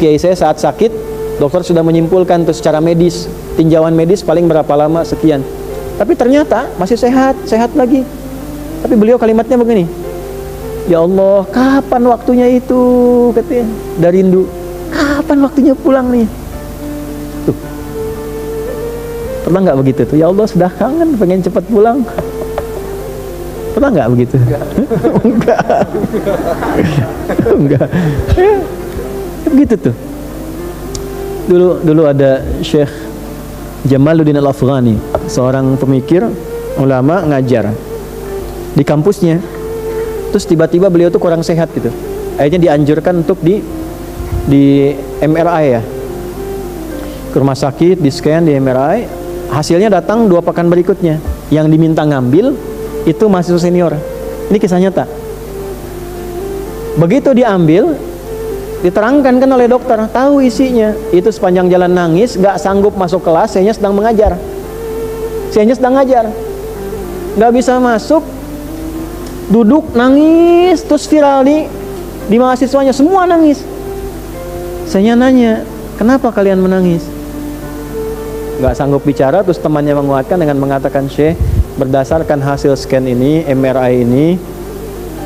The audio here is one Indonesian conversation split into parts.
kiai saya saat sakit, dokter sudah menyimpulkan tuh secara medis, tinjauan medis paling berapa lama, sekian. Tapi ternyata masih sehat, sehat lagi. Tapi beliau kalimatnya begini, ya Allah, kapan waktunya itu, katanya, dari rindu. Kapan waktunya pulang nih? Tuh. Pernah nggak begitu tuh? Ya Allah, sudah kangen, pengen cepat pulang. Pernah nggak begitu? Enggak. Enggak. Begitu tuh. Dulu ada Syekh Jamaluddin Al-Afghani, seorang pemikir, ulama, ngajar di kampusnya. Terus tiba-tiba beliau tuh kurang sehat gitu. Akhirnya dianjurkan untuk di MRI ya. Ke rumah sakit, di scan, di MRI. Hasilnya datang 2 pekan berikutnya. Yang diminta ngambil itu mahasiswa senior. Ini kisah nyata. Begitu diambil, diterangkan kan oleh dokter, tahu isinya. Itu sepanjang jalan nangis, gak sanggup masuk kelas, sayanya sedang mengajar. Sayanya sedang ngajar, gak bisa masuk, duduk nangis, terus viral di mahasiswanya, semua nangis. Saya nanya, kenapa kalian menangis? Gak sanggup bicara, terus temannya menguatkan dengan mengatakan, Syekh, berdasarkan hasil scan ini, MRI ini,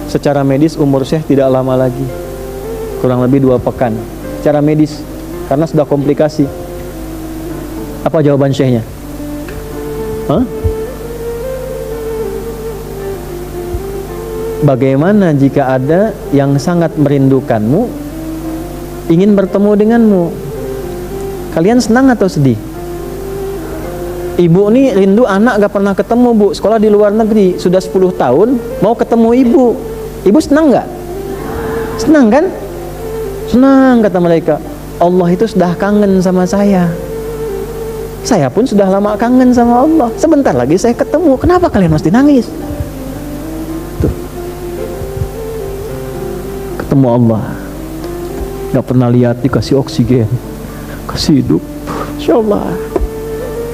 secara medis umur Syekh tidak lama lagi, kurang lebih 2 pekan. Secara medis, karena sudah komplikasi. Apa jawaban Syekhnya? Hah? Bagaimana jika ada yang sangat merindukanmu, ingin bertemu denganmu? Kalian senang atau sedih? Ibu nih rindu anak gak pernah ketemu, Bu. Sekolah di luar negeri, sudah 10 tahun, mau ketemu ibu. Ibu senang gak? Senang kan? Senang, kata mereka. Allah itu sudah kangen sama saya. Saya pun sudah lama kangen sama Allah. Sebentar lagi saya ketemu. Kenapa kalian mesti nangis? Tuh. Ketemu Allah, gak pernah lihat, dikasih oksigen, kasih hidup, Insya Allah,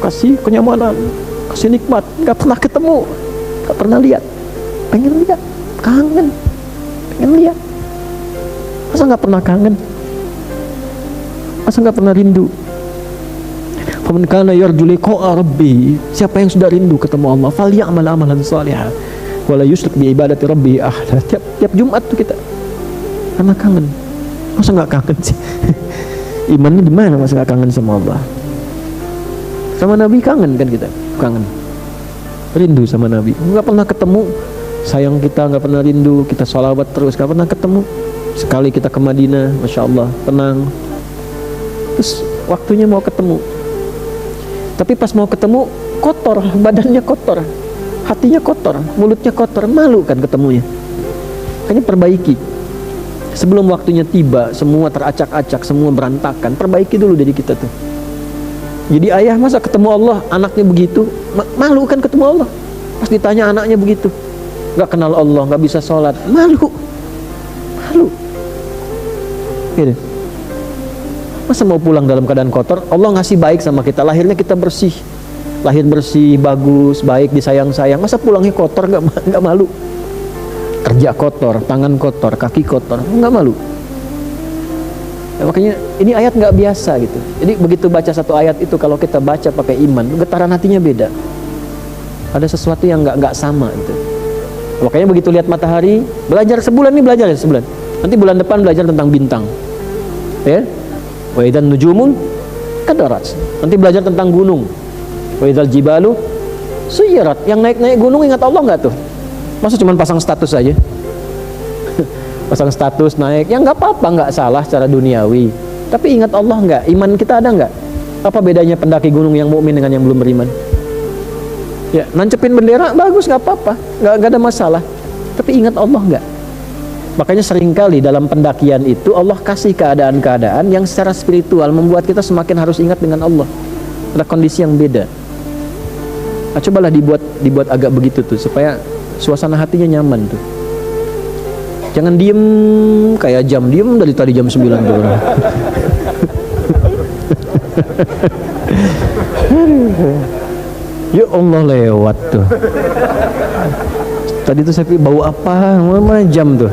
kasih kenyamanan, kasih nikmat. Gak pernah ketemu, gak pernah lihat, pengen lihat, kangen, pengen lihat. Masa gak pernah kangen? Masa gak pernah rindu? Faman kana yarju liqa'a rabbi, siapa yang sudah rindu ketemu Allah, falyamal amalan shalihan wala yusyrik bi ibadati rabbi ahada. Tiap Jumat tuh kita karena kangen. Masa nggak kangen sih? Imannya di mana masa nggak kangen sama Allah? Sama Nabi kangen kan kita, kangen, rindu sama Nabi. Nggak pernah ketemu, sayang kita nggak pernah rindu, kita sholawat terus nggak pernah ketemu. Sekali kita ke Madinah, masya Allah, tenang. Terus waktunya mau ketemu. Tapi pas mau ketemu, kotor, badannya kotor, hatinya kotor, mulutnya kotor, malu kan ketemunya. Makanya perbaiki. Sebelum waktunya tiba, semua teracak-acak, semua berantakan, perbaiki dulu dari kita tuh. Jadi ayah masa ketemu Allah, anaknya begitu, malu kan ketemu Allah. Pas ditanya anaknya begitu, gak kenal Allah, gak bisa sholat, malu. Gitu. Masa mau pulang dalam keadaan kotor? Allah ngasih baik sama kita, lahirnya kita bersih, lahir bersih, bagus, baik, disayang-sayang. Masa pulangnya kotor, nggak malu? Kerja kotor, tangan kotor, kaki kotor, nggak malu? Ya, makanya ini ayat nggak biasa gitu. Jadi begitu baca satu ayat itu, kalau kita baca pakai iman, getaran hatinya beda. Ada sesuatu yang nggak sama gitu. Makanya begitu lihat matahari, belajar sebulan nih, belajar ya sebulan. Nanti bulan depan belajar tentang bintang, ya. Wa idzan nujumun kadarat. Nanti belajar tentang gunung. Wa idzal jibalu suyirat. Yang naik-naik gunung ingat Allah enggak tuh? Masa cuma pasang status aja? Pasang status naik, ya enggak apa-apa, enggak salah secara duniawi. Tapi ingat Allah enggak? Iman kita ada enggak? Apa bedanya pendaki gunung yang mukmin dengan yang belum beriman? Ya, nancepin bendera bagus, enggak apa-apa, enggak ada masalah. Tapi ingat Allah enggak? Makanya seringkali dalam pendakian itu Allah kasih keadaan-keadaan yang secara spiritual membuat kita semakin harus ingat dengan Allah. Ada kondisi yang beda. Nah, cobalah dibuat agak begitu tuh, supaya suasana hatinya nyaman tuh. Jangan diem kayak jam, diem dari tadi jam 9 tuh. Ya Allah, lewat tuh. Tadi tuh saya bau apa? Mana jam tuh?